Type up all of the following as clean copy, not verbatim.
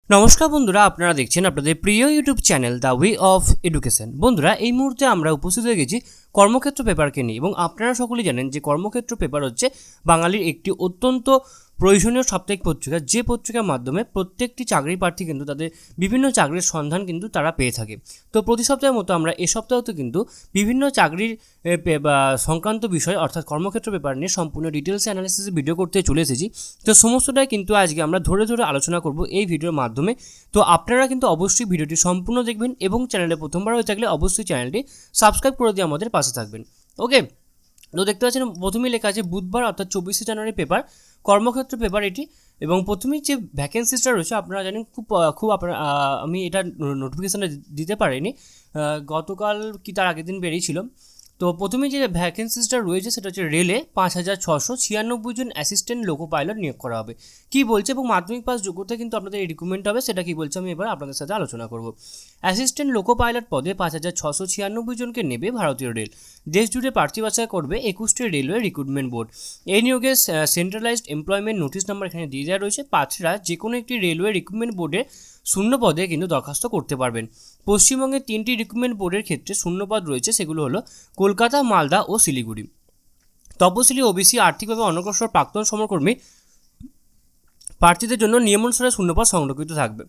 নমস্কার বন্ধুরা, আপনারা দেখছেন আপনাদের প্রিয় YouTube channel the way of education. বন্ধুরা, এই মুহূর্তে আমরা উপস্থিত হয়ে গেছি কর্মক্ষেত্র পেপারকে নিয়ে, এবং আপনারা সকলেই জানেন যে কর্মক্ষেত্র পেপার হচ্ছে বাঙালির একটি অত্যন্ত প্রয়োজনীয় সাপ্তাহিক পত্রিকা, যে পত্রিকার মাধ্যমে প্রত্যেকটি চাকরি প্রার্থী কিন্তু তাদের বিভিন্ন চাকরির সন্ধান কিন্তু তারা পেয়ে থাকে। তো প্রতি সপ্তাহের মতো আমরা এ সপ্তাহতে কিন্তু বিভিন্ন চাকরির সংক্রান্ত বিষয় অর্থাৎ কর্মক্ষেত্র পেপার নিয়ে সম্পূর্ণ ডিটেলস অ্যানালিসিস ভিডিও করতে চলে এসেছি। তো সমস্তটাই কিন্তু আজকে আমরা ধরে ধরে আলোচনা করব এই ভিডিওর মাধ্যমে। তো আপনারা কিন্তু অবশ্যই ভিডিওটি সম্পূর্ণ দেখবেন এবং চ্যানেলে প্রথমবার হয়ে থাকলে অবশ্যই চ্যানেলটি সাবস্ক্রাইব করে দিয়ে আমাদের পাশে থাকবেন। ওকে, তো দেখতে পাচ্ছেন প্রথমেই লেখা আছে বুধবার অর্থাৎ 24শে জানুয়ারি পেপার, কর্মক্ষেত্র পেপার এটি। এবং প্রথমেই যে ভ্যাকেন্সিসটা রয়েছে আপনারা জানেন খুব আপনারা আমি এটা নোটিফিকেশানটা দিতে পারিনি, গতকাল কি তার আগের দিন বেরিয়েছিল। তো প্রথমে যে ভ্যাকেন্সিসটা রয়েছে সেটা হচ্ছে রেলে 5,696 জন অ্যাসিস্ট্যান্ট লোকো পাইলট নিয়োগ করা হবে। কী বলছে এবং মাধ্যমিক পাস যোগ্যতা কিন্তু আপনাদের এই রিক্রুটমেন্ট হবে, সেটা কী বলছে আমি এবার আপনাদের সাথে আলোচনা করব। অ্যাসিস্ট্যান্ট লোকো পাইলট পদে 5,696 জনকে নেবে ভারতীয় রেল। দেশ জুড়ে প্রার্থী বাছাই করবে 21টি রেলওয়ে রিক্রুটমেন্ট বোর্ড। এই নিয়োগে সেন্ট্রালাইজড এমপ্লয়মেন্ট নোটিশ নাম্বার এখানে দিয়ে দেওয়া রয়েছে। প্রার্থীরা যে কোনো একটি রেলওয়ে রিক্রুটমেন্ট বোর্ডে শূন্য পদে কিন্তু দরখাস্ত করতে পারবেন। পশ্চিমবঙ্গের 3টি রিক্রুটমেন্ট বোর্ডের ক্ষেত্রে শূন্যপদ রয়েছে, সেগুলো হলো কলকাতা, মালদা ও শিলিগুড়ি। তপশিলি, ওবিসি, আর্থিকভাবে অনগ্রসর প্রাক্তন সমরকর্মী প্রার্থীদের জন্য নিয়মানুসারে শূন্যপদ সংরক্ষিত থাকবে।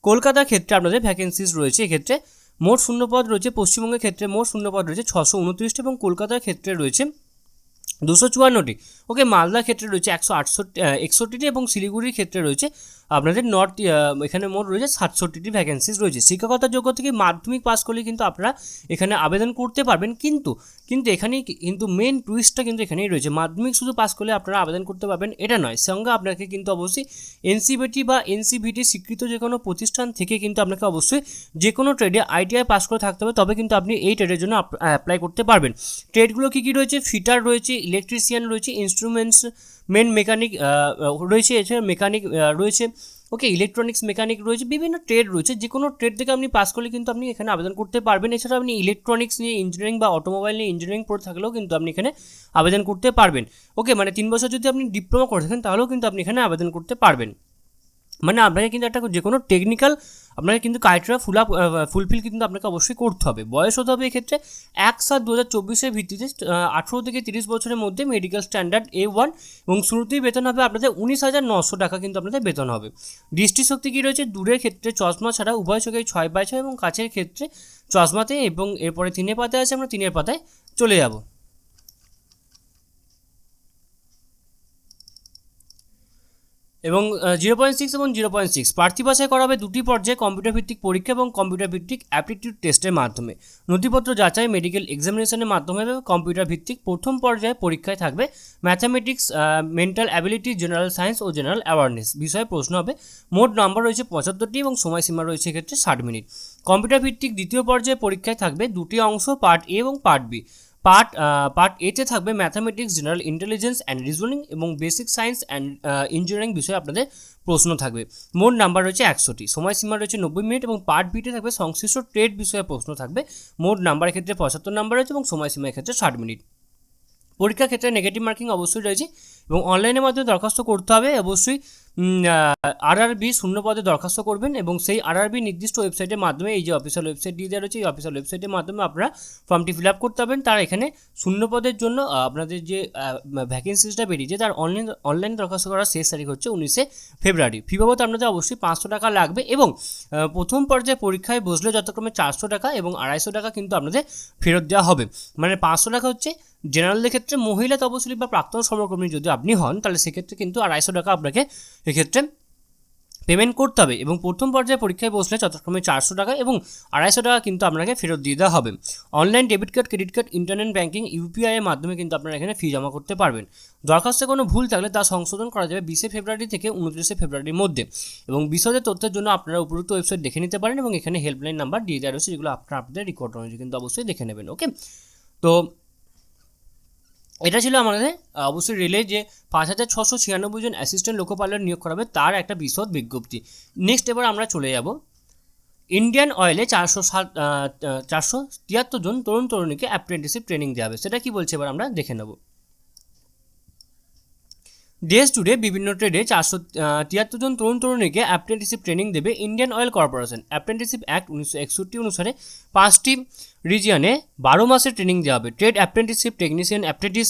কলকাতার ক্ষেত্রে আপনাদের ভ্যাকেন্সিস রয়েছে, এক্ষেত্রে মোট শূন্যপদ রয়েছে। পশ্চিমবঙ্গের ক্ষেত্রে মোট শূন্যপদ রয়েছে 629টি এবং কলকাতার ক্ষেত্রে রয়েছে 254টি। ওকে, মালদার ক্ষেত্রে রয়েছে 161টি এবং শিলিগুড়ির ক্ষেত্রে রয়েছে আপনাদের এখানে মোট রয়েছে 67টি ভ্যাকেন্সিস রয়েছে। শিক্ষকতার যোগ্যতা থেকে মাধ্যমিক পাস করলে কিন্তু আপনারা এখানে আবেদন করতে পারবেন, কিন্তু এখানেই কিন্তু মেন টুইস্টটা কিন্তু এখানেই রয়েছে। মাধ্যমিক শুধু পাস করলে আপনারা আবেদন করতে পারবেন এটা নয়, সঙ্গে আপনাকে কিন্তু অবশ্যই এনসিবিটি বা এনসিভিটি স্বীকৃত যে কোনো প্রতিষ্ঠান থেকে কিন্তু আপনাকে অবশ্যই যে কোনো ট্রেডে আইটিআই পাস করে থাকতে হবে, তবে কিন্তু আপনি এই ট্রেডের জন্য অ্যাপ্লাই করতে পারবেন। ট্রেডগুলো কী কী রয়েছে? ফিটার রয়েছে, ইলেকট্রিশিয়ান রয়েছে, ইনস্ট্রুমেন্টস মেকানিক রয়েছে, এছাড়া মেকানিক রয়েছে, ওকে, ইলেকট্রনিক্স মেকানিক রয়েছে, বিভিন্ন ট্রেড রয়েছে। যে কোনো ট্রেড থেকে আপনি পাস করলে কিন্তু আপনি এখানে আবেদন করতে পারবেন। এছাড়া আপনি ইলেকট্রনিক্স নিয়ে ইঞ্জিনিয়ারিং বা অটোমোবাইল নিয়ে ইঞ্জিনিয়ারিং পড়ে থাকলেও কিন্তু আপনি এখানে আবেদন করতে পারবেন। ওকে, মানে 3 বছর যদি আপনি ডিপ্লোমা করে থাকেন তাহলেও কিন্তু আপনি এখানে আবেদন করতে পারবেন। মানে আপনাকে কিন্তু একটা যে কোনো টেকনিক্যাল আপনাকে কিন্তু ক্রাইটেরিয়া ফুলফিল কিন্তু আপনাকে অবশ্যই করতে হবে। বয়স হতে হবে এক্ষেত্রে 1/7/2024 ভিত্তিতে 18 থেকে 30 বছরের মধ্যে, মেডিকেল স্ট্যান্ডার্ড A1, এবং শুরুতেই বেতন হবে আপনাদের 19,900 টাকা কিন্তু আপনাদের বেতন হবে। দৃষ্টিশক্তি কী রয়েছে? দূরের ক্ষেত্রে চশমা ছাড়া উভয় চোখেই 6/6 এবং কাছের ক্ষেত্রে চশমাতে, এবং এরপরে 3-এর পাতায় আছে, আমরা 3-এর পাতায় চলে যাব। এবং 0.6 এবং 0.6 প্রার্থী বাছাই করা হবে 2টি পর্যায়ে, কম্পিউটার ভিত্তিক পরীক্ষা এবং কম্পিউটার ভিত্তিক অ্যাপটিটিউড টেস্টের মাধ্যমে। নথিপত্র যাচাই মেডিকেল এক্সামিনেশনের মাধ্যমে হবে। কম্পিউটার ভিত্তিক প্রথম পর্যায়ে পরীক্ষায় থাকবে mathematics, mental ability, general science ও জেনারেল অ্যাওয়ারনেস বিষয়ে প্রশ্ন হবে। মোট নাম্বার রয়েছে 75টি এবং সময়সীমা রয়েছে এক্ষেত্রে 60 মিনিট। কম্পিউটার ভিত্তিক দ্বিতীয় পর্যায়ে পরীক্ষায় থাকবে 2টি অংশ, পার্ট এ এবং পার্ট বি। পার্ট এতে থাকবে mathematics, general intelligence and reasoning এবং বেসিক সায়েন্স অ্যান্ড ইঞ্জিনিয়ারিং বিষয়ে আপনাদের প্রশ্ন থাকবে। মোট নাম্বার রয়েছে 100টি, সময়সীমা রয়েছে 90 মিনিট। এবং পার্ট বিতে থাকবে সংশ্লিষ্ট ট্রেড বিষয়ে প্রশ্ন থাকবে। মোট নাম্বারের ক্ষেত্রে 75 নাম্বার রয়েছে এবং সময়সীমার ক্ষেত্রে 60 মিনিট। পরীক্ষার ক্ষেত্রে নেগেটিভ মার্কিং অবশ্যই রয়েছে এবং অনলাইনের মাধ্যমে দরখাস্ত করতে হবে। অবশ্যই আরআরবি শূন্য পদে দরখাস্ত করবেন এবং সেই আরআরবি নির্দিষ্ট ওয়েবসাইটের মাধ্যমে, এই যে অফিসিয়াল ওয়েবসাইট দিয়ে দেওয়া রয়েছে, এই অফিসিয়াল ওয়েবসাইটের মাধ্যমে আপনারা ফর্মটি ফিল আপ করতে পারবেন। তার এখানে শূন্য পদের জন্য আপনাদের যে ভ্যাকেন্সিসটা বেরিয়েছে তার অনলাইন দরখাস্ত করার শেষ তারিখ হচ্ছে 19শে ফেব্রুয়ারি। ফি বাবদ আপনাদের অবশ্যই 500 টাকা লাগবে এবং প্রথম পর্যায়ে পরীক্ষায় বসলে যথাক্রমে 400 টাকা এবং 250 টাকা কিন্তু আপনাদের ফেরত দেওয়া হবে। মানে 500 টাকা হচ্ছে জেনারেলদের ক্ষেত্রে, মহিলা তপশিলি বা প্রাক্তন সমরকর্মী যদি আপনি হন তাহলে সেক্ষেত্রে কিন্তু 250 টাকা আপনাকে এক্ষেত্রে পেমেন্ট করতে হবে। এবং প্রথম পর্যায়ে পরীক্ষায় বসলে যথাক্রমে 400 টাকা এবং 250 টাকা কিন্তু আপনাকে ফেরত দিয়ে দেওয়া হবে। Online debit card, credit card, internet banking, UPI এর মাধ্যমে কিন্তু আপনারা এখানে ফি জমা করতে পারবেন। দরখাস্তে কোনো ভুল থাকলে তা সংশোধন করা যাবে 20শে ফেব্রুয়ারি থেকে 29শে ফেব্রুয়ারির মধ্যে। এবং বিশদে তথ্যের জন্য আপনারা উপরোক্ত ওয়েবসাইট দেখে নিতে পারেন এবং এখানে হেল্পলাইন নাম্বার দিয়ে দেওয়া রয়েছে, যেগুলো আপনাদের রেকর্ড রয়েছে, কিন্তু অবশ্যই দেখে নেবেন। ওকে, তো এটা ছিল আমাদের অবশ্যই রেলে যে 5,696 জন অ্যাসিস্ট্যান্ট লোকো পাইলট নিয়োগ করা হবে তার একটা বিশদ বিজ্ঞপ্তি। নেক্সট এবার আমরা চলে যাব ইন্ডিয়ান অয়েলে 473 জন তরুণ তরুণীকে অ্যাপ্রেন্টিসশিপ ট্রেনিং দেওয়া হবে। সেটা কি বলছে এবার আমরা দেখে নেব। দেশ জুড়ে বিভিন্ন ট্রেডে 473 জন তরুণ তরুণীকে অ্যাপ্রেন্টিসশিপ ট্রেনিং দেবে Indian Oil Corporation. Apprenticeship act 1961 অনুসারে 5টি রিজিয়নে 12 মাসের ট্রেনিং দেওয়া হবে। Trade apprenticeship, technician apprentice,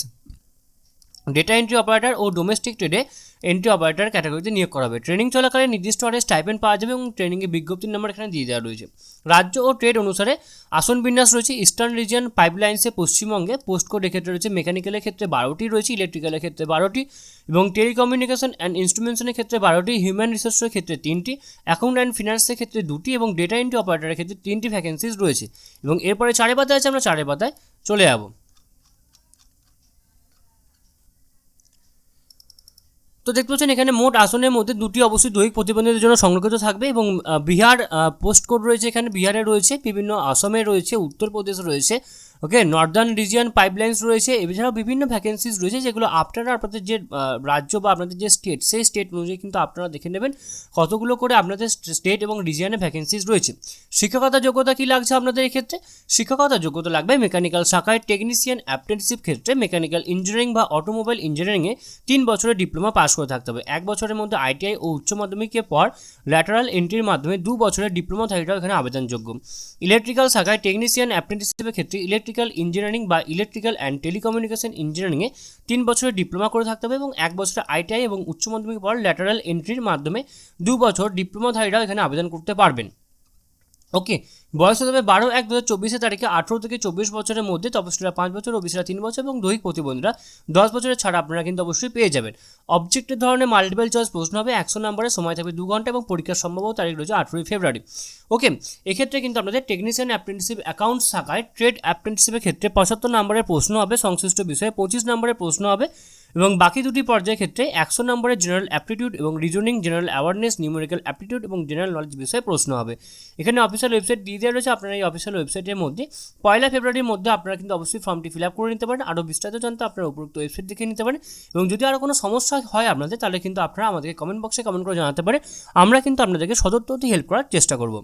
data entry operator ও ডোমেস্টিক ট্রেডে এন্ট্রি অপারেটর ক্যাটাগরিতে নিয়োগ করা হবে। ট্রেনিং চলাকালে নির্দিষ্ট হারে স্টাইপেন্ড পাওয়া যাবে এবং ট্রেনিংয়ের বিজ্ঞপ্তির নাম্বার এখানে দিয়ে দেওয়া রয়েছে। রাজ্য ও ট্রেড অনুসারে আসন বিন্যাস রয়েছে। ইস্টার্ন রিজিয়ন পাইপলাইন্সে পশ্চিমবঙ্গে পোস্ট কোড এক্ষেত্রে রয়েছে। মেকানিক্যালের ক্ষেত্রে 12টি রয়েছে, ইলেকট্রিক্যালের ক্ষেত্রে 12টি এবং টেলিকমিউনিকেশন অ্যান্ড ইনস্ট্রুমেন্টেশনের ক্ষেত্রে 12টি, হিউম্যান রিসোর্সের ক্ষেত্রে 3টি, অ্যাকাউন্ট অ্যান্ড ফিনান্সের ক্ষেত্রে 2টি এবং ডেটা এন্ট্রি অপারেটরের ক্ষেত্রে 3টি ভ্যাকেন্সিজ রয়েছে। এবং এরপরে 4 পাতায় আছে, আমরা 4 পাতায় চলে যাবো। তো দেখতে পাচ্ছেন এখানে মোট আসনের মধ্যে 2টি অবশ্যই দৈহিক প্রতিবন্ধীদের জন্য সংরক্ষিত থাকবে এবং বিহার পোস্ট কোড রয়েছে, এখানে বিহারে রয়েছে, বিভিন্ন আসামে রয়েছে, উত্তরপ্রদেশ রয়েছে, ওকে, নর্দার্ন রিজিয়ন পাইপলাইন্স রয়েছে। এছাড়াও বিভিন্ন ভ্যাকেন্সিজ রয়েছে যেগুলো আপনারা আপনাদের যে রাজ্য বা আপনাদের যে স্টেট, সেই স্টেট অনুযায়ী কিন্তু আপনারা দেখে নেবেন কতগুলো করে আপনাদের স্টেট এবং রিজিয়নে ভ্যাকেন্সিজ রয়েছে। শিক্ষকতা যোগ্যতা কী লাগছে আপনাদের এক্ষেত্রে? শিক্ষকতা যোগ্যতা লাগবে মেকানিক্যাল শাখায় টেকনিশিয়ান অ্যাপ্রেন্টিসশিপ ক্ষেত্রে মেকানিক্যাল ইঞ্জিনিয়ারিং বা অটোমোবাইল ইঞ্জিনিয়ারিংয়ে 3 বছরের ডিপ্লোমা পাস করে থাকতে হবে। 1 বছরের মধ্যে আইটিআই ও উচ্চ মাধ্যমিকের পর ল্যাটারাল এন্ট্রির মাধ্যমে 2 বছরের ডিপ্লোমাধারীরাও এখানে আবেদনযোগ্য। ইলেকট্রিক্যাল শাখায় টেকনিশিয়ান অ্যাপ্রেন্টিসশিপের ক্ষেত্রে ইলেকট্রিক্যাল ইঞ্জিনিয়ারিং বা ইলেকট্রিক্যাল অ্যান্ড টেলিকমিউনিকেশন ইঞ্জিনিয়ারিংয়ে 3 বছরের ডিপ্লোমা করে থাকতে হবে এবং 1 বছরের আইটিআই এবং উচ্চ মাধ্যমিকের পর ল্যাটারাল এন্ট্রির মাধ্যমে 2 বছর ডিপ্লোমাধারীরাও এখানে আবেদন করতে পারবেন। ওকে, বয়স হতে হবে 12/1/2024 তারিখে 18 থেকে 24 বছরের মধ্যে, তপশিলীরা 5 বছর, ওবিসিরা 3 বছর এবং দৈহিক প্রতিবন্ধীরা 10 বছরের ছাড় আপনারা কিন্তু অবশ্যই পেয়ে যাবেন। অবজেক্টের ধরনের মাল্টিপল চয়েস প্রশ্ন হবে, 100 নম্বরের, সময় থাকবে 2 ঘন্টা এবং পরীক্ষার সম্ভাব্য তারিখ রয়েছে 18 ফেব্রুয়ারি। ওকে, এক্ষেত্রে কিন্তু আপনাদের টেকনিশিয়ান অ্যাপ্রেন্টিসশিপ অ্যাকাউন্টস শাখায় ট্রেড অ্যাপ্রেন্টিসশিপের ক্ষেত্রে 75 নম্বরের প্রশ্ন হবে, সংশ্লিষ্ট বিষয়ে 25 নম্বরের প্রশ্ন হবে এবং বাকি দুটি পর্যায়ের ক্ষেত্রে 100 নম্বরের জেনারেল অ্যাপটিটিউড এবং reasoning, general awareness, numerical aptitude এবং জেনারেল নলেজ বিষয়ে প্রশ্ন হবে। এখানে অফিসিয়াল ওয়েবসাইট দিয়ে দেওয়া রয়েছে, আপনারা এই অফিসিয়াল ওয়েবসাইটের মধ্যে 1 ফেব্রুয়ারির মধ্যে আপনারা কিন্তু অবশ্যই ফর্মটি ফিল আপ করে নিতে পারেন। আরও বিস্তারিত জানতে আপনারা উপরোক্ত ওয়েবসাইট দেখে নিতে পারেন এবং যদি আরও কোনো সমস্যা হয় আপনাদের, তাহলে কিন্তু আপনারা আমাদেরকে কমেন্ট বক্সে কমেন্ট করে জানাতে পারেন, আমরা কিন্তু আপনাদেরকে সদর্থ হেল্প করার চেষ্টা করব।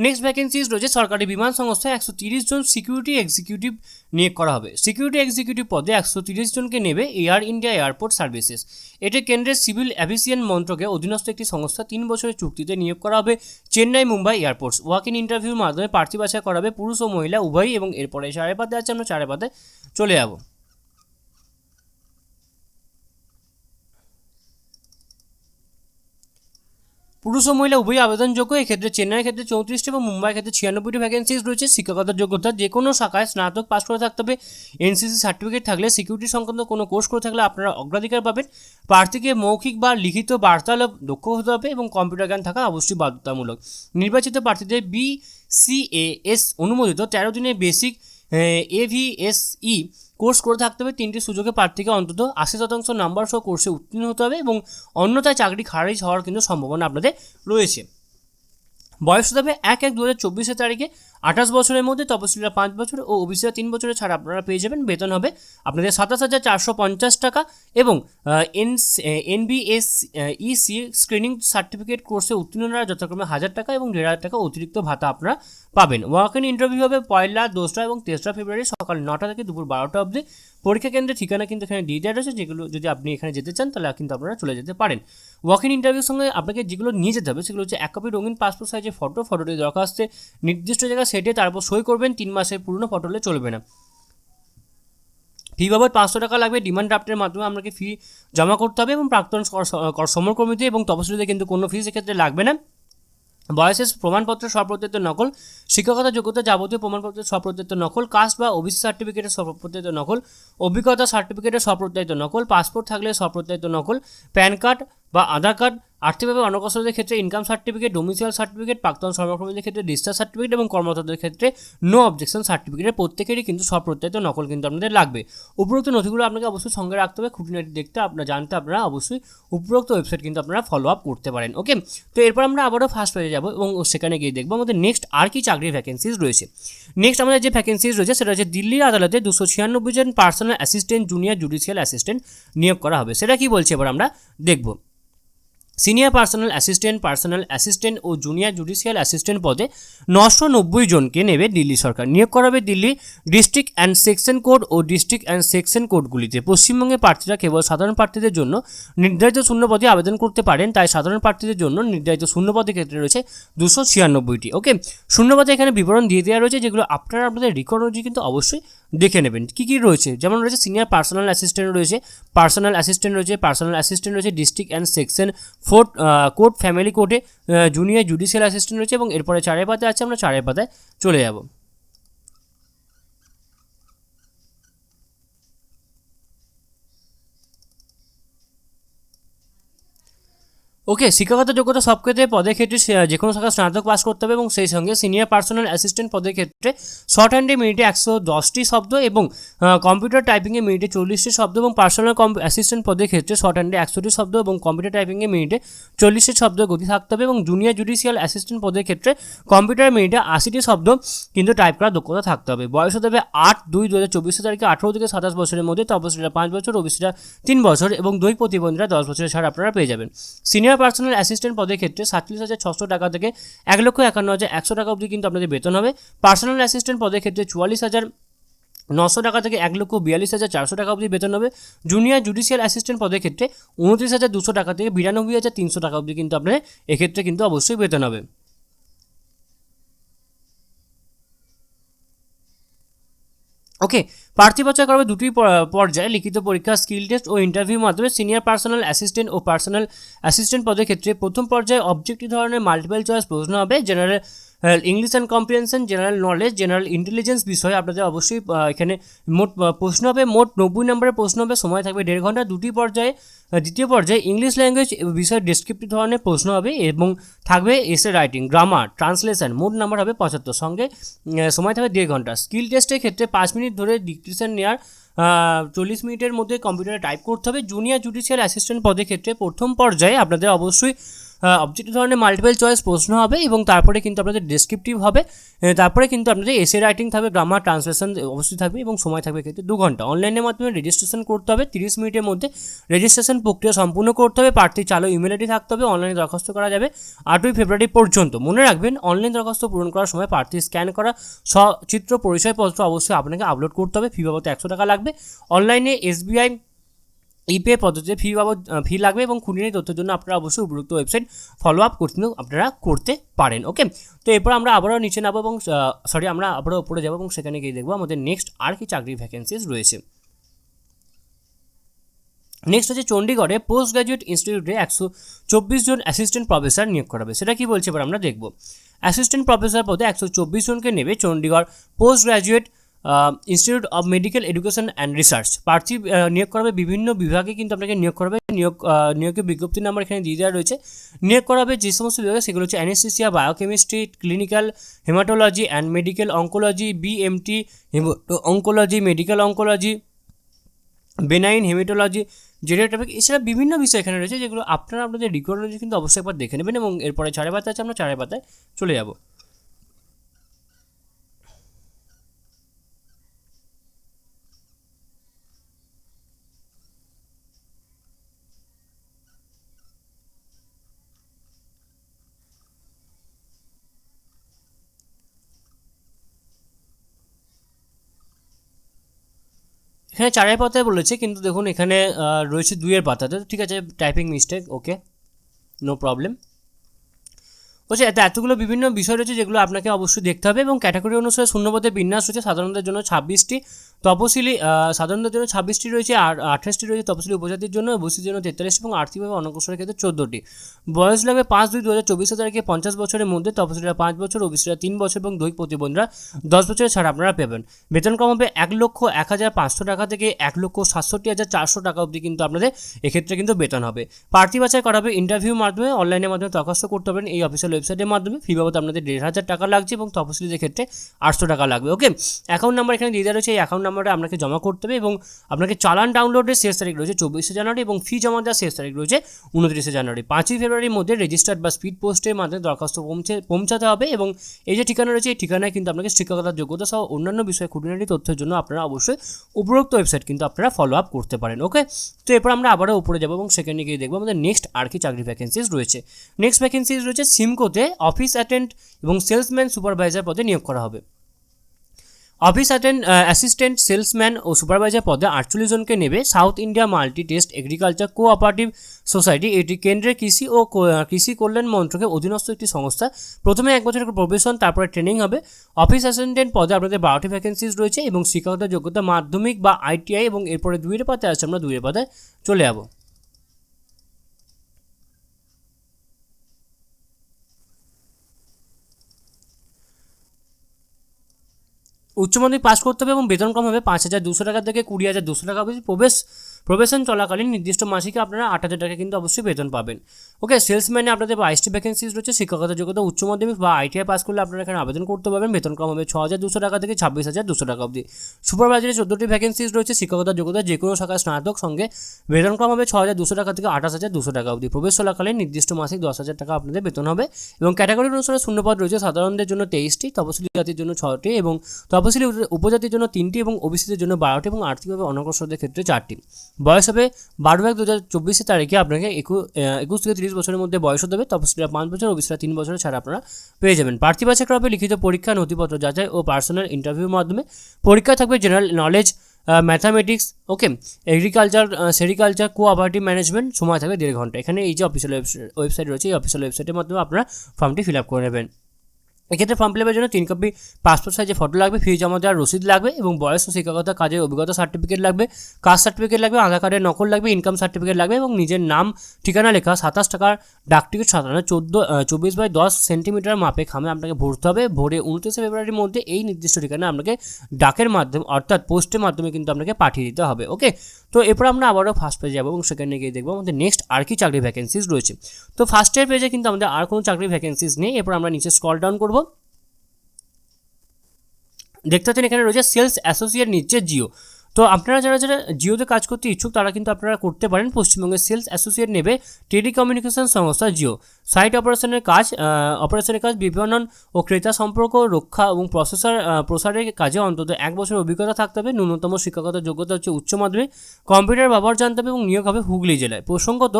নেক্সট ভ্যাকেন্সিজ রয়েছে সরকারি বিমান সংস্থায় 130 জন সিকিউরিটি এক্সিকিউটিভ নিয়োগ করা হবে। সিকিউরিটি এক্সিকিউটিভ পদে 130 জনকে নেবে এয়ার ইন্ডিয়া এয়ারপোর্ট সার্ভিসেস। এটি কেন্দ্রের সিভিল অ্যাভিয়েশন মন্ত্রকের অধীনস্থ একটি সংস্থা। 3 বছরের চুক্তিতে নিয়োগ করা হবে Chennai, Mumbai airports. Walk in ইন্টারভিউর মাধ্যমে প্রার্থী বাছাই করা হবে পুরুষ ও মহিলা উভয়ই এবং এরপরে 4 পাতায় আছে, আমরা 4 পাতায় চলে যাব। পুরুষ ও মহিলা উভয়ই আবেদনযোগ্য। এক্ষেত্রে চেন্নাইয়ের ক্ষেত্রে 34টি এবং মুম্বাইয়ের ক্ষেত্রে 96টি ভ্যাকেন্সিজ রয়েছে। শিক্ষকতার যোগ্যতা যে কোনো শাখায় স্নাতক পাস করে থাকতে হবে। এনসিসি সার্টিফিকেট থাকলে, সিকিউরিটি সংক্রান্ত কোনো কোর্স করে থাকলে আপনারা অগ্রাধিকার পাবেন। প্রার্থীকে মৌখিক বা লিখিত বার্তালাপ দক্ষ হতে হবে এবং কম্পিউটার জ্ঞান থাকা অবশ্যই বাধ্যতামূলক। নির্বাচিত প্রার্থীদের BCAS অনুমোদিত 13 দিনের বেসিক AVSE কোর্স করে থাকতে হবে। 3টি সুযোগে প্রার্থীকে অন্তত 80% নাম্বার সহ কোর্সে উত্তীর্ণ হতে হবে এবং অন্যথায় চাকরি খারিজ হওয়ার কিন্তু সম্ভাবনা আপনাদের রয়েছে। বয়স হতে হবে 1/1/2024 তারিখে 28 বছরের মধ্যে, তপশিলীরা 5 বছর ও ওবিসিরা 3 বছরের ছাড় আপনারা পেয়ে যাবেন। বেতন হবে আপনাদের 27,450 টাকা এবং NBSEC স্ক্রিনিং সার্টিফিকেট কোর্সে উত্তীর্ণরা যথাক্রমে 1000 টাকা এবং 1500 টাকা অতিরিক্ত ভাতা আপনারা পাবেন। ওয়াক ইন ইন্টারভিউ হবে 1, 2 এবং 3 ফেব্রুয়ারি সকাল 9টা থেকে দুপুর 12টা অবধি। পরীক্ষা কেন্দ্রের ঠিকানা কিন্তু এখানে দিয়ে দেওয়া রয়েছে, যেগুলো যদি আপনি এখানে যেতে চান তাহলে কিন্তু আপনারা চলে যেতে পারেন। ওয়াক ইন ইন্টারভিউর সঙ্গে আপনাকে যেগুলো নিয়ে যেতে হবে সেগুলো হচ্ছে 1 কপি রঙিন পাসপোর্ট সাইজের ফটোটি দরখাস্তে নির্দিষ্ট জায়গায় সেটে তারপর সই করবেন। 3 মাসের পুরনো ফটো হলে চলবে না। ফি বাবদ 500 টাকা লাগবে। ডিমান্ড ড্রাফটের মাধ্যমে আপনাকে ফি জমা করতে হবে এবং প্রাক্তন সমরকর্মীতে এবং তপশিলীদের কিন্তু কোনো ফি সেক্ষেত্রে লাগবে না। বয়সের প্রমাণপত্রের স্বপ্রত্যেত নকল, শিক্ষকতা যোগ্যতা যাবতীয় প্রমাণপত্রের স্বপ্রত্যেত নকল, কাস্ট বা ওবিসি সার্টিফিকেটের স্বপ্রত্যেত নকল, অভিজ্ঞতা সার্টিফিকেটের স্বপ্রত্যেত নকল, পাসপোর্ট থাকলে স্বপ্রত্যেত নকল, প্যান কার্ড বা আধার কার্ড, আর্থিকভাবে অনগ্রসরদের ক্ষেত্রে ইনকাম সার্টিফিকেট, ডোমিসাইল সার্টিফিকেট, প্রাক্তন সহকর্মীদের ক্ষেত্রে ডিসচার্জ সার্টিফিকেট এবং কর্মরতদের ক্ষেত্রে নো অবজেকশন সার্টিফিকেটের প্রত্যেকেরই কিন্তু স্বপ্রত্যেত নকল কিন্তু আপনাদের লাগবে। উপরোক্ত নথিগুলো আপনাকে অবশ্যই সঙ্গে রাখতে হবে। খুঁটিনাটি দেখতে জানতে আপনারা অবশ্যই উপরোক্ত ওয়েবসাইট কিন্তু আপনারা ফলো আপ করতে পারেন। ওকে, তো এরপর আমরা আবারও ফার্স্ট পেজে যাব এবং সেখানে গিয়ে দেখবো আমাদের নেক্সট আর কি চাকরির ভ্যাকেন্সিজ রয়েছে। নেক্সট আমাদের যে ভ্যাকেন্সিজ রয়েছে সেটা হচ্ছে দিল্লির আদালতে 296 জন personal assistant, junior judicial assistant নিয়োগ করা হবে। সেটা কি বলছে এবার আমরা দেখব। সিনিয়র পার্সোনাল অ্যাসিস্ট্যান্ট ও জুনিয়র জুডিশিয়াল অ্যাসিস্ট্যান্ট পদে 990 জনকে নেবে দিল্লি সরকার। নিয়োগ করাবে Delhi district and section code ও ডিস্ট্রিক্ট অ্যান্ড সেকশন কোডগুলিতে। পশ্চিমবঙ্গের প্রার্থীরা কেবল সাধারণ প্রার্থীদের জন্য নির্ধারিত শূন্যপদে আবেদন করতে পারেন, তাই সাধারণ প্রার্থীদের জন্য নির্ধারিত শূন্যপদের ক্ষেত্রে রয়েছে 296টি। ওকে, শূন্যপদে এখানে বিবরণ দিয়ে দেওয়া রয়েছে, যেগুলো আপনারা আপনাদের রেকর্ড অনুযায়ী কিন্তু অবশ্যই দেখে নেবেন। কী কী রয়েছে, যেমন রয়েছে সিনিয়র পার্সোনাল অ্যাসিস্ট্যান্ট রয়েছে, পার্সোনাল অ্যাসিস্ট্যান্ট রয়েছে district and section court family কোর্টে, জুনিয়র জুডিশিয়াল অ্যাসিস্ট্যান্ট রয়েছে, এবং এরপরে 4 পাতায় আছে, আমরা 4 পাতায় চলে যাব। ওকে, শিক্ষাগত যোগ্যতা সব ক্ষেত্রে পদের ক্ষেত্রে যে কোনো শাখা স্নাতক পাস করতে হবে, এবং সেই সঙ্গে সিনিয়র পার্সোনাল অ্যাসিস্ট্যান্ট পদের ক্ষেত্রে শর্ট হ্যান্ডে মিনিটে 110টি শব্দ এবং কম্পিউটার টাইপিংয়ে মিনিটে 40টি শব্দ, এবং পার্সোনাল অ্যাসিস্ট্যান্ট পদের ক্ষেত্রে শর্ট হ্যান্ডে 100টি শব্দ এবং কম্পিউটার টাইপিংয়ে মিনিটে 40টি শব্দ গতি থাকতে হবে, এবং জুনিয়র জুডিশিয়াল অ্যাসিস্ট্যান্ট পদের ক্ষেত্রে কম্পিউটার মিনিটে 80টি শব্দ কিন্তু টাইপ করার দক্ষতা থাকতে হবে। বয়স হতে হবে 8/2/2024 তারিখে 18 থেকে 27 বছরের মধ্যে, তপশিলীরা 5 বছর, ওবিসিরা 3 বছর এবং দৈহিক প্রতিবন্ধীরা 10 বছরের ছাড় আপনারা পেয়ে যাবেন। সিনিয়র পার্সোনাল অ্যাসিস্ট্যান্ট পদের ক্ষেত্রে 47,600 টাকা থেকে 1,51,100 টাকা অবধি কিন্তু আপনাদের বেতন হবে। পার্সোনাল অ্যাসিস্ট্যান্ট পদের ক্ষেত্রে 44,900 টাকা থেকে 1,42,400 টাকা অবধি বেতন হবে। জুনিয়র জুডিশিয়াল অ্যাসিস্ট্যান্ট পদের ক্ষেত্রে 29,200 টাকা থেকে 92,300 টাকা অবধি কিন্তু আপনাদের এক্ষেত্রে কিন্তু অবশ্যই বেতন হবে। ওকে, প্রার্থী বাছাই করা হবে দুটি পর্যায়ে লিখিত পরীক্ষা, স্কিল টেস্ট ও ইন্টারভিউর মাধ্যমে। সিনিয়র পার্সোনাল অ্যাসিস্ট্যান্ট ও পার্সোনাল অ্যাসিস্ট্যান্ট পদের ক্ষেত্রে প্রথম পর্যায়ে অবজেক্টিভ ধরনের মাল্টিপল চয়েস প্রশ্ন হবে। General English and comprehension, general knowledge, general intelligence বিষয়ে আপনাদের অবশ্যই এখানে মোট প্রশ্ন হবে, মোট 90 নম্বরের প্রশ্ন হবে, সময় থাকবে 1.5 ঘন্টা। দুটি পর্যায়ে দ্বিতীয় পর্যায়ে ইংলিশ ল্যাঙ্গুয়েজ বিষয়ে ডেসক্রিপটিভ ধরনের প্রশ্ন হবে এবং থাকবে এসে রাইটিং, গ্রামার, ট্রান্সলেশন, মোট নাম্বার হবে 75, সঙ্গে সময় থাকবে 1.5 ঘন্টা। স্কিল টেস্টের ক্ষেত্রে 5 মিনিট ধরে ডিকটেশন নেওয়ার 40 মিনিটের মধ্যে কম্পিউটারে টাইপ করতে হবে। জুনিয়র জুডিশিয়াল অ্যাসিস্ট্যান্ট পদের ক্ষেত্রে প্রথম পর্যায়ে আপনাদের অবশ্যই অবজেক্টিভ ধরনের মাল্টিপল চয়েস প্রশ্ন হবে এবং তারপরে কিন্তু আপনাদের ডেসক্রিপটিভ হবে, তারপরে কিন্তু আপনাদের এসে রাইটিং থাকবে, গ্রামার, ট্রান্সলেশন অবশ্যই থাকবে এবং সময় থাকবে ক্ষেত্রে 2 ঘন্টা। অনলাইনের মাধ্যমে রেজিস্ট্রেশন করতে হবে, 30 মিনিটের মধ্যে রেজিস্ট্রেশন প্রক্রিয়া সম্পূর্ণ করতে হবে। প্রার্থীর চালু ইমেল আইডি থাকতে হবে। অনলাইনে দরখাস্ত করা যাবে 8ই ফেব্রুয়ারি পর্যন্ত। মনে রাখবেন, অনলাইন দরখাস্ত পূরণ করার সময় প্রার্থীর স্ক্যান করা সচিত্র পরিচয়পত্র অবশ্যই আপনাকে আপলোড করতে হবে। ফি বাবদ 100 টাকা লাগবে। অনলাইনে SBI ইপে পদ্ধতিতে ফি লাগবে, এবং খুঁটিনাটি তথ্যের জন্য আপনারা অবশ্যই উপযুক্ত ওয়েবসাইট ফলো আপ আপনারা করতে পারেন। ওকে, তো এরপর আমরা আবারও নিচে নামবো এবং আমরা আবারও উপরে যাবো এবং সেখানে গিয়ে দেখবো আমাদের নেক্সট আর কি চাকরির ভ্যাকেন্সিজ রয়েছে। নেক্সট হচ্ছে চণ্ডীগড়ে পোস্ট গ্র্যাজুয়েট ইনস্টিটিউটে 124 জন অ্যাসিস্ট্যান্ট প্রফেসর নিয়োগ করাবে। সেটা কি বলছে এবার আমরা দেখব। অ্যাসিস্ট্যান্ট প্রফেসর পদে 124 জনকে নেবে Chandigarh post graduate institute of medical education and research. প্রার্থী নিয়োগ করাবে বিভিন্ন বিভাগে কিন্তু আপনাকে নিয়োগ করাবে। নিয়োগের বিজ্ঞপ্তির নাম্বার এখানে দিয়ে দেওয়া রয়েছে। নিয়োগ করাবে যে সমস্ত বিভাগে, সেগুলো হচ্ছে anaesthesia, biochemistry, clinical haematology and medical oncology, BMT oncology, medical oncology, benign haematology, geriatric, এছাড়া বিভিন্ন বিষয় এখানে রয়েছে, যেগুলো আপনারা আপনাদের রিকোয়ার্ড অনুযায়ী কিন্তু অবশ্যই একবার দেখে নেবেন। এবং এরপরে 4 পাতা আছে, আমরা 4 পাতায় চলে যাব। এখানে 4 পাতায় বলেছে, কিন্তু দেখুন এখানে রয়েছে 2 পাতাতে। ঠিক আছে, টাইপিং মিস্টেক, ওকে, নো প্রবলেম। বলছে এতগুলো বিভিন্ন বিষয় রয়েছে যেগুলো আপনাকে অবশ্যই দেখতে হবে, এবং ক্যাটাগরি অনুসারে শূন্যপদের বিন্যাস রয়েছে। সাধারণদের জন্য 26টি, তপশিলি সাধারণদের জন্য 26টি রয়েছে, আর 28টি রয়েছে তপশিলি উপজাতির জন্য, ওবিসির জন্য 43টি এবং আর্থিকভাবে অনগ্রসরের ক্ষেত্রে 14টি। বয়স লাগবে 5/2/2024 তারিখে 50 বছরের মধ্যে, তপশিলিরা 5 বছর, ওবিসিরা 3 বছর এবং দৈহিক প্রতিবন্ধীরা 10 বছরের ছাড় আপনারা পাবেন। বেতনক্রম হবে 1,01,500 টাকা থেকে 1,67,400 টাকা অবধি কিন্তু আপনাদের এক্ষেত্রে কিন্তু বেতন হবে। প্রার্থী বাছাই করা হবে ইন্টারভিউর মাধ্যমে। অনলাইনের মাধ্যমে দরখাস্ত করতে পারবেন এই অফিসিয়াল ওয়েবসাইটের মাধ্যমে। ফি বাবদ আপনাদের 1,500 টাকা লাগছে এবং তপশিলীদের ক্ষেত্রে 800 টাকা লাগবে। ওকে, অ্যাকাউন্ট নাম্বার এখানে দিয়ে দেওয়া রয়েছে, এই অ্যাকাউন্ট নাম্বারটা আপনাকে জমা করতে হবে এবং আপনাকে চালান ডাউনলোডের শেষ তারিখ রয়েছে 24শে জানুয়ারি এবং ফি জমা দেওয়ার শেষ তারিখ রয়েছে 29শে জানুয়ারি। 5ই ফেব্রুয়ারির মধ্যে রেজিস্টার্ড বা স্পিড পোস্টের মাধ্যমে দরখাস্ত পৌঁছাতে হবে এবং এই যে ঠিকানা রয়েছে এই ঠিকানায় কিন্তু আপনাকে শিক্ষকতার যোগ্যতা সহ অন্যান্য বিষয়ে খুঁটিনাটি তথ্যের জন্য আপনারা অবশ্যই উপরোক্ত ওয়েবসাইট কিন্তু আপনারা ফলো আপ করতে পারেন। ওকে, তো এরপর আমরা আবারও উপরে যাবো এবং সেখানে গিয়ে দেখবো আমাদের নেক্সট আর কি চাকরি ভ্যাকেন্সিজ রয়েছে। নেক্সট ভ্যাকেন্সিজ রয়েছে সিমকোতে অফিস অ্যাটেন্ড এবং সেলসম্যান সুপারভাইজার পদে নিয়োগ করা হবে। অফিস অ্যাসিস্ট্যান্ট সেলসম্যান ও সুপারভাইজার পদে 48 জনকে নেবে south India multi test agriculture cooperative society. এটি কেন্দ্রের কৃষি ও কৃষি কল্যাণ মন্ত্রকের অধীনস্থ একটি সংস্থা। প্রথমে 1 বছরের প্রবেশন, তারপরে ট্রেনিং হবে। অফিস অ্যাসিস্ট্যান্ট পদে আপনাদের 12টি ভ্যাকেন্সিজ রয়েছে এবং শিক্ষকতার যোগ্যতা মাধ্যমিক বা ITI এবং এরপরে 2 এর পাতে আসছে, আমরা 2 এর পাতে চলে যাবো। উচ্চ মাধ্যমিক পাস করতে হবে এবং বেতন কম হবে 5,200 টাকা থেকে 20,200 টাকা অবধি। প্রবেশন চলাকালীন নির্দিষ্ট মাসিকে আপনারা 8,000 টাকা কিন্তু অবশ্যই বেতন পাবেন। ওকে, সেলসম্যানে আপনাদের 22টি ভ্যাকেন্সিজ রয়েছে। শিক্ষকতার যোগ্যতা উচ্চ মাধ্যমিক বা ITI পাস করলে আপনারা এখানে আবেদন করতে পারবেন। বেতন কম হবে 6,200 টাকা থেকে 26,200 টাকা অবধি। সুপারভাইজারে 14টি ভ্যাকেন্সিজ রয়েছে। শিক্ষকতার যোগ্যতা যে কোনো শাখায় স্নাতক, সঙ্গে বেতন কম হবে 6,200 টাকা থেকে 28,200 টাকা অবধি। প্রবেশ চলাকালীন নির্দিষ্ট মাসিক 10,000 টাকা আপনাদের বেতন হবে এবং ক্যাটাগরি অনুসারে শূন্যপদ রয়েছে। সাধারণদের জন্য 23টি, তপশিলি জাতির জন্য 6টি এবং তপশিলি উপজাতির জন্য 3টি এবং ওবিসিদের জন্য 12টি এবং আর্থিকভাবে অনগ্রসরদের ক্ষেত্রে 4টি। বয়স হবে 12/1/2024 তারিখে আপনাকে 21 থেকে 30 বছরের মধ্যে বয়স হতে হবে। তপশিলীরা 5 বছর, ওবিসিরা 3 বছরের ছাড়া আপনারা পেয়ে যাবেন। প্রার্থী বাছাই করা হবে লিখিত পরীক্ষা, নথিপত্র যাচাই ও পার্সোনাল ইন্টারভিউর মাধ্যমে। পরীক্ষা থাকবে জেনারেল নলেজ, ম্যাথামেটিক্স, ওকে, এগ্রিকালচার, সেরিকালচার, কোঅপারেটিভ ম্যানেজমেন্ট। সময় থাকবে 1.5 ঘন্টা। এখানে এই যে অফিসিয়াল ওয়েবসাইট রয়েছে, এই অফিসিয়াল ওয়েবসাইটের মাধ্যমে আপনারা ফর্মটি ফিল আপ করে নেবেন। এক্ষেত্রে ফর্ম ফিল আপের জন্য 3 কপি পাসপোর্ট সাইজের ফটো লাগবে, ফি জমা দেওয়ার রসিদ লাগবে এবং বয়স ও শিক্ষকতা কাজের অভিজ্ঞতা সার্টিফিকেট লাগবে, কাস্ট সার্টিফিকেট লাগবে, আধার কার্ডের নকল লাগবে, ইনকাম সার্টিফিকেট লাগবে এবং নিজের নাম ঠিকানা লেখা 27 টাকার ডাকটিকিট সাধারণ 24/10 সেন্টিমিটার মাপে খামে আপনাকে ভরতে হবে। ভোরে 29 ফেব্রুয়ারির মধ্যে এই নির্দিষ্ট ঠিকানা আপনাকে ডাকের মাধ্যমে অর্থাৎ পোস্টের মাধ্যমে কিন্তু আপনাকে পাঠিয়ে দিতে হবে। ওকে, তো এরপর আমরা আবারও ফার্স্ট পেজে যাবো এবং সেখানে গিয়ে দেখবো আমাদের নেক্সট আর কি চাকরি ভ্যাকেন্সিজ রয়েছে। তো ফার্স্টের পেজে কিন্তু আমাদের আর কোনো চাকরি ভ্যাকেন্সিজ নেই। এরপর আমরা নিচে স্ক্রল ডাউন করবো। দেখতে পাচ্ছেন এখানে রয়েছে সেলস অ্যাসোসিয়েট, নিচ্ছে জিও। তো আপনারা যারা যারা জিওতে কাজ করতে ইচ্ছুক তারা কিন্তু আপনারা করতে পারেন। পশ্চিমবঙ্গের সেলস অ্যাসোসিয়েট নেবে টেলিকমিউনিকেশন সংস্থা জিও। সাইট অপারেশনের কাজ বিপণন ও ক্রেতা সম্পর্ক রক্ষা এবং প্রসারের কাজে অন্তত 1 বছর অভিজ্ঞতা থাকতে হবে। ন্যূনতম শিক্ষাগত যোগ্যতা হচ্ছে উচ্চ মাধ্যমিক। কম্পিউটার ব্যবহার জানতে হবে এবং নিয়োগ হবে হুগলি জেলায়। প্রসঙ্গত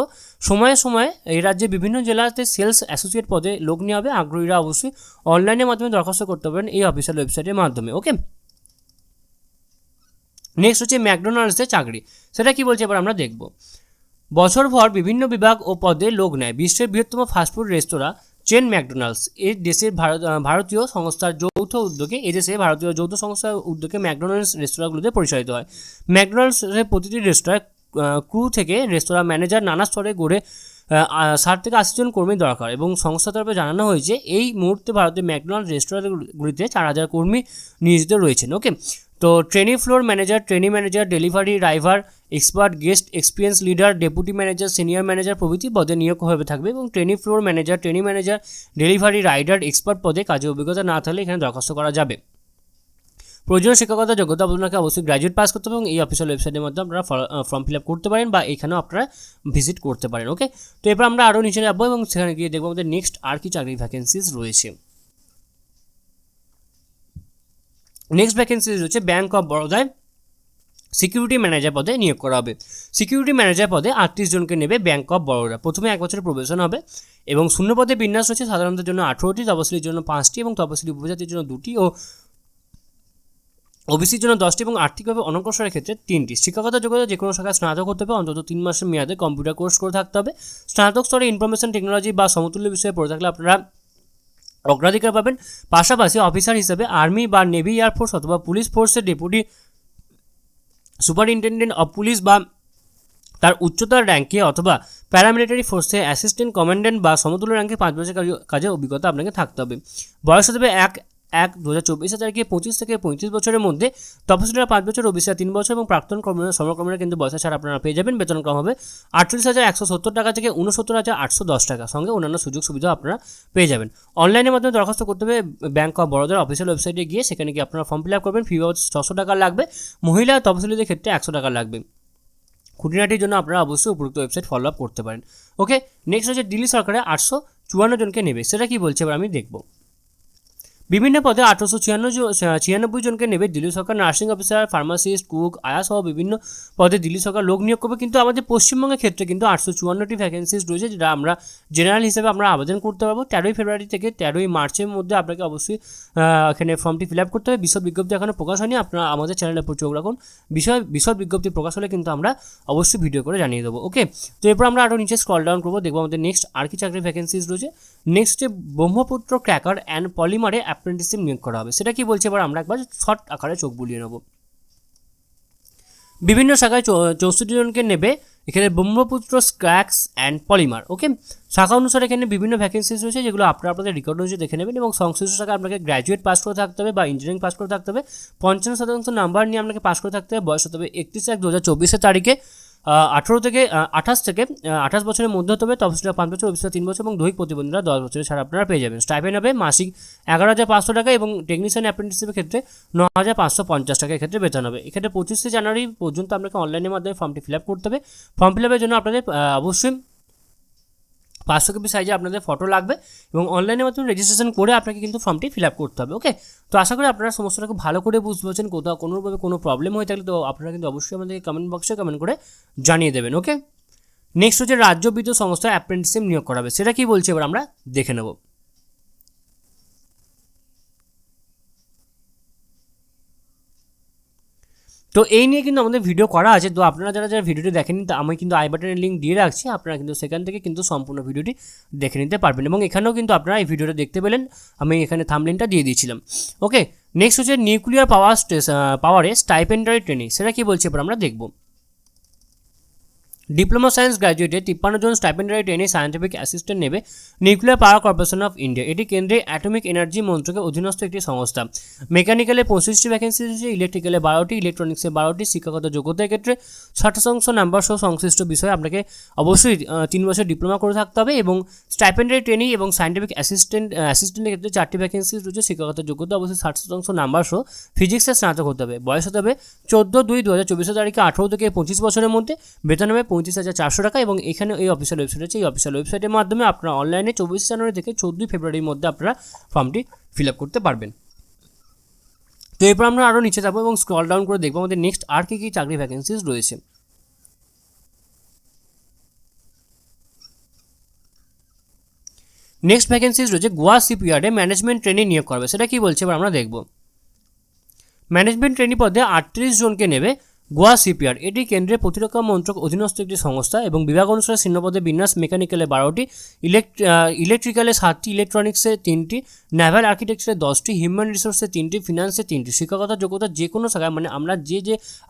সময়ে সময়ে এই রাজ্যে বিভিন্ন জেলাতে সেলস অ্যাসোসিয়েট পদে লোক নেওয়া হবে। আগ্রহীরা অবশ্যই অনলাইনের মাধ্যমে দরখাস্ত করতে পারেন এই অফিসিয়াল ওয়েবসাইটের মাধ্যমে। ওকে, নেক্সট হচ্ছে ম্যাকডোনাল্ডসের চাকরি। সেটা কি বলছে এবার আমরা দেখব। বছরভর বিভিন্ন বিভাগ ও পদে লোক নেয় বিশ্বের বৃহত্তম ফাস্টফুড রেস্তোরাঁ চেন ম্যাকডোনাল্ডস। ভারতীয় সংস্থার যৌথ উদ্যোগে ম্যাকডোনাল্ডস রেস্তোরাঁগুলোতে পরিচালিত হয়। ম্যাকডোনাল্ডসের প্রতিটি রেস্তোরাঁ ক্রু থেকে রেস্তোরাঁ ম্যানেজার নানা স্তরে গড়ে 60 থেকে 80 জন কর্মী দরকার এবং সংস্থার তরফে জানানো হয়েছে এই মুহূর্তে ভারতের ম্যাকডোনাল্ডস রেস্তোরাঁগুলিতে 4,000 কর্মী নিয়োজিত রয়েছেন। ওকে, তো floor manager, trainee manager, delivery driver, expert, guest experience leader, deputy manager, senior manager প্রভৃতি পদে নিয়োগ হয়ে থাকবে এবং floor manager, trainee manager, delivery rider, expert পদে কাজে অভিজ্ঞতা না থাকলে এখানে দরখাস্ত করা যাবে। প্রয়োজনীয় শিক্ষকতা যোগ্যতা আপনাকে অবশ্যই গ্র্যাজুয়েট পাস করতে হবে এবং এই অফিসিয়াল ওয়েবসাইটের মধ্যে আপনারা ফর্ম ফিল আপ করতে পারেন বা এখানেও আপনারা ভিজিট করতে পারেন। ওকে, তো এরপর আমরা আরও নিচে যাবো এবং সেখানে গিয়ে দেখবো আমাদের নেক্সট আর কি চাকরি ভ্যাকেন্সিজ রয়েছে। নেক্সট ভ্যাকেন্সিজ রয়েছে ব্যাঙ্ক অফ বরোদায় সিকিউরিটি ম্যানেজার পদে নিয়োগ করা হবে। সিকিউরিটি ম্যানেজার পদে 38 জনকে নেবে ব্যাঙ্ক অফ বরোদা। প্রথমে 1 বছরের প্রবেশন হবে এবং শূন্য পদে বিন্যাস রয়েছে। সাধারণদের জন্য 18টি, তপশিলির জন্য 5টি এবং তপশিলি উপজাতির জন্য 2টি ও ওবিসির জন্য 10টি এবং আর্থিকভাবে অনগ্রসরের ক্ষেত্রে 3টি। শিক্ষাগত যোগ্যতা যে কোনো শাখায় স্নাতক হতে হবে, অন্তত 3 মাসের মেয়াদে কম্পিউটার কোর্স করে থাকতে হবে। স্নাতক স্তরে ইনফরমেশন টেকনোলজি বা সমতুল্য বিষয়ে পড়ে থাকলে আপনারা অগ্রাধিকার পাবেন। পাশাপাশি অফিসার হিসেবে আর্মি বা নেভি, এয়ারফোর্স অথবা পুলিশ ফোর্সের ডেপুটি সুপারিনটেন্ডেন্ট অফ পুলিশ বা তার উচ্চতর র্যাঙ্কে অথবা প্যারামিলিটারি ফোর্সে অ্যাসিস্ট্যান্ট কমান্ড্যান্ট বা সমতুল্য র্যাঙ্কে 5 বছর কাজের অভিজ্ঞতা আপনাকে থাকতে হবে। বয়স হতে হবে 31/2024 তারিখে 25 থেকে 35 বছরের মধ্যে তপশিলীরা 5 বছর, ওবিসিরা 3 বছর এবং প্রাক্তন সমকর্মীরা কিন্তু বয়সে ছাড় আপনারা পেয়ে যাবেন। বেতনক্রম হবে 38,170 টাকা থেকে 69,810 টাকা, সঙ্গে অন্যান্য সুযোগ সুবিধা আপনারা পেয়ে যাবেন। অনলাইনের মাধ্যমে দরখাস্ত করতে হবে ব্যাংক অফ বরোদার অফিসিয়াল ওয়েবসাইটে গিয়ে, সেখানে গিয়ে আপনারা ফর্ম ফিল আপ করবেন। ফি বাবদ 600 টাকা লাগবে, মহিলা তপশিলীদের ক্ষেত্রে 100 টাকা লাগবে। খুঁটিনাটির জন্য আপনারা অবশ্যই উপযুক্ত ওয়েবসাইট ফলো আপ করতে পারেন। ওকে, নেক্সট হচ্ছে দিল্লি সরকারের 854 জনকে নেবে, সেটা কি বলছে এবার আমি দেখব। বিভিন্ন পদে 896 জনকে নেবে দিল্লি সরকার। নার্সিং অফিসার, ফার্মাসিস্ট, কুক, আয়া সহ বিভিন্ন পদে দিল্লি সরকার লোক নিয়োগ করবে। কিন্তু আমাদের পশ্চিমবঙ্গের ক্ষেত্রে কিন্তু 854টি ভ্যাকেন্সিজ রয়েছে, যেটা আমরা জেনারেল হিসেবে আমরা আবেদন করতে পারবো। 13 ফেব্রুয়ারি থেকে 13 মার্চের মধ্যে আপনাকে অবশ্যই এখানে ফর্মটি ফিল আপ করতে হবে। বিশদ বিজ্ঞপ্তি এখনও প্রকাশ হয়নি, আপনারা আমাদের চ্যানেলের উপর চোখ রাখুন। বিশদ বিজ্ঞপ্তি প্রকাশ হলে কিন্তু আমরা অবশ্যই ভিডিও করে জানিয়ে দেবো। ওকে, তো এরপর আমরা আরও নিচে স্ক্রল ডাউন করবো, দেখবো আমাদের নেক্সট আর কি চাকরির ভ্যাকেন্সিজ রয়েছে। নেক্সট ব্রহ্মপুত্র ক্র্যাকার অ্যান্ড পলিমারে অ্যাপ্রেন্টিসশিপ নিয়োগ করা হবে, সেটা কি বলছে এবার আমরা একবার শর্ট আকারে চোখ বুলিয়ে নেব। বিভিন্ন শাখায় 64 জনকে নেবে এখানে ব্রহ্মপুত্র স্ক্র্যাক্স অ্যান্ড পলিমার। ওকে, শাখা অনুসারে এখানে বিভিন্ন ভ্যাকেন্সিজ রয়েছে, যেগুলো আপনারা আপনাদের রেকর্ড অনুযায়ী দেখে নেবেন। এবং সংশ্লিষ্ট শাখায় আপনাকে গ্র্যাজুয়েট পাস করে থাকতে হবে বা ইঞ্জিনিয়ারিং পাস করে থাকতে হবে। 55% নাম্বার নিয়ে আপনাকে পাস করে থাকতে হবে। বয়স হতে হবে 31/1/2024 তারিখে 28 থেকে 28 বছরের মধ্যে হতে হবে। তফসিলীরা 5 বছর, ওবিসিরা 3 বছর এবং দৈহিক প্রতিবন্ধীরা 10 বছরের ছাড় আপনারা পেয়ে যাবেন। স্টাইপেন্ড হবে মাসিক 11,500 টাকা এবং টেকনিশিয়ান অ্যাপ্রেন্টিসশিপের ক্ষেত্রে 9,550 টাকা ক্ষেত্রে বেতন হবে। এক্ষেত্রে 25 জানুয়ারি পর্যন্ত আপনাকে অনলাইনের মাধ্যমে ফর্মটি ফিল আপ করতে হবে। ফর্ম ফিল আপের জন্য আপনাদের অবশ্যই 500 কপি সাইজে আপনাদের ফটো লাগবে এবং অনলাইনের মাধ্যমে রেজিস্ট্রেশন করে আপনাকে কিন্তু ফর্মটি ফিল আপ করতে হবে। ওকে, তো আশা করি আপনারা সমস্যাটা খুব ভালো করে বুঝতে পারছেন। কোথাও কোনোভাবে কোনো প্রবলেম হয়ে থাকলে তো আপনারা কিন্তু অবশ্যই আমাদেরকে কমেন্ট বক্সে কমেন্ট করে জানিয়ে দেবেন। ওকে, নেক্সট হচ্ছে রাজ্য বিদ্যুৎ সংস্থা অ্যাপ্রেন্টিসশিপ নিয়োগ করা হবে, সেটা কি বলছে এবার আমরা দেখে নেব। তো এই নিয়ে কিন্তু আমাদের ভিডিও করা আছে, তো আপনারা যারা ভিডিওটি দেখেনি তা আমি কিন্তু আই বাটনের লিঙ্ক দিয়ে রাখছি, আপনারা কিন্তু সেখান থেকে কিন্তু সম্পূর্ণ ভিডিওটি দেখে নিতে পারবেন। এবং এখানেও কিন্তু আপনারা এই ভিডিওটা দেখতে পেলেন, আমি এখানে থাম্বনেইলটা দিয়ে দিয়েছিলাম। ওকে, নেক্সট হচ্ছে নিউক্লিয়ার পাওয়ারে স্টাইপেন্ডারি ট্রেনিং, সেটা কি বলছে এবার আমরা দেখব। ডিপ্লোমা সায়েন্স গ্র্যাজুয়েটে 53 জন স্টাইপেন্ডারি ট্রেনি সায়েন্টিফিক অ্যাসিস্ট্যান্ট নেবে nuclear power corporation of India. এটি কেন্দ্রে অ্যাটমিক এনার্জি মন্ত্রকের অধীনস্থ একটি সংস্থা। মেকানিক্যালে 25টি ভ্যাকেন্সি রয়েছে, ইলেকট্রিক্যালে 12টি, ইলেকট্রনিক্সে 12টি। শিক্ষাগত যোগ্যতার ক্ষেত্রে 60% নাম্বার সহ সংশ্লিষ্ট বিষয়ে আপনাকে অবশ্যই 3 বছর ডিপ্লোমা করে থাকতে হবে। এবং স্টাইপেন্ডারি ট্রেনি এবং সায়েন্টিফিক অ্যাসিস্ট্যান্টের ক্ষেত্রে 4টি ভ্যাকেন্সি রয়েছে। শিক্ষাগত যোগ্যতা অবশ্যই 60% নাম্বার সহ ফিজিক্সে স্নাতক হতে হবে। বয়স হতে হবে 14/2/2024 তারিখে 18 থেকে 25 বছরের মধ্যে। বেতন হবে 35,400 টাকা এবং এখানে এই অফিসিয়াল ওয়েবসাইট আছে, এই অফিসিয়াল ওয়েবসাইটের মাধ্যমে আপনারা অনলাইনে 24 জানুয়ারি থেকে 14 ফেব্রুয়ারির মধ্যে আপনারা ফর্মটি ফিল আপ করতে পারবেন। তো এরপর আমরা আরও নিচে যাবো এবং স্ক্রল ডাউন করে দেখবো আমাদের নেক্সট আর কী কী চাকরি ভ্যাকেন্সিজ রয়েছে। নেক্সট ভ্যাকেন্সিজ রয়েছে গোয়া শিপইয়ার্ডে ম্যানেজমেন্ট ট্রেনি নিয়োগ করবে, সেটা কি বলছে এবার আমরা দেখব। ম্যানেজমেন্ট ট্রেনি পদে 38 জনকে নেবে গোয়া শিপইয়ার্ড। এটি কেন্দ্রের প্রতিরক্ষা মন্ত্রক অধীনস্থ একটি সংস্থা এবং বিভাগ অনুসারে শূন্যপদে বিন্যাস মেকানিক্যালে 12টি, ইলেকট্রিক্যালে 7টি, ইলেকট্রনিক্সে 3টি, নেভাল আর্কিটেকচারে 10টি, হিউম্যান রিসোর্সে 3টি, ফিনান্সে 3টি। শিক্ষাগত যোগ্যতা যে কোনো শাখায়, মানে আমরা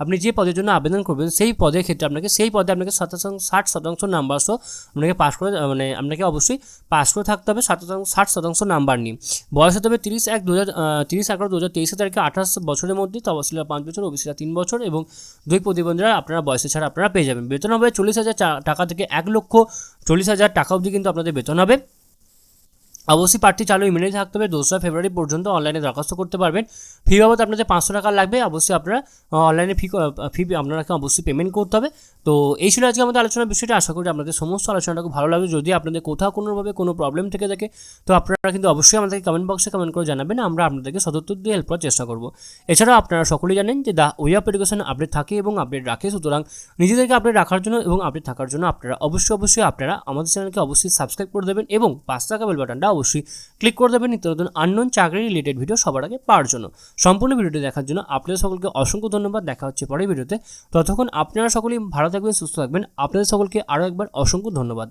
আপনি যে পদের জন্য আবেদন করবেন সেই পদের ক্ষেত্রে আপনাকে 60% নাম্বার সহ আপনাকে পাস করে, মানে আপনাকে অবশ্যই পাস করে থাকতে হবে 60% নাম্বার নিয়ে। বয়স হতে হবে 30/11/2023 তারিখে 28 বছরের মধ্যে। তফসিলীরা 5 বছর, ওবিসিরা 3 বছর এবং দুই প্রতিবন্ধীরা আপনারা বয়সে ছাড়া আপনারা পেয়ে যাবেন। বেতন হবে 40,000 টাকা থেকে 1,40,000 টাকা অবধি কিন্তু আপনাদের বেতন হবে। অবশ্যই প্রার্থী চালু ইমেলে থাকতে হবে। 2রা ফেব্রুয়ারি পর্যন্ত অনলাইনে দরখাস্ত করতে পারবেন। ফি বাবদ আপনাদের 500 টাকা লাগবে। অবশ্যই আপনারা অনলাইনে ফি আপনাকে অবশ্যই পেমেন্ট করতে হবে। তো এই ছিল আজকে আমাদের আলোচনার বিষয়টা। আশা করি আপনাদের সমস্ত আলোচনাটা খুব ভালো লাগবে। যদি আপনাদের কোথাও কোনোভাবে কোনো প্রবলেম থেকে থাকে তো আপনারা কিন্তু অবশ্যই আমাদেরকে কমেন্ট বক্সে কমেন্ট করে জানাবেন, আমরা আপনাদেরকে সদুত্তর দিয়ে হেল্প করার চেষ্টা করব। এছাড়াও আপনারা সকলেই জানেন যে the way of education update থাকে এবং আপডেট রাখে, সুতরাং নিজেদেরকে আপডেট রাখার জন্য এবং আপডেট থাকার জন্য আপনারা অবশ্যই আপনারা আমাদের চ্যানেলকে অবশ্যই সাবস্ক্রাইব করে দেবেন এবং পাশে থাকা বেল বাটনটা অবশ্যই ক্লিক করে দেবেন নিত্য নতুন আননোন চাকরি রিলেটেড ভিডিও সবার আগে পাওয়ার জন্য। সম্পূর্ণ ভিডিওটি দেখার জন্য আপনাদের সকলকে অসংখ্য ধন্যবাদ। দেখা হচ্ছে পরের ভিডিওতে। ততক্ষণ আপনারা সকলেই ভালো থাকবেন, সুস্থ থাকবেন। আপনাদের সকলকে আরও একবার অসংখ্য ধন্যবাদ।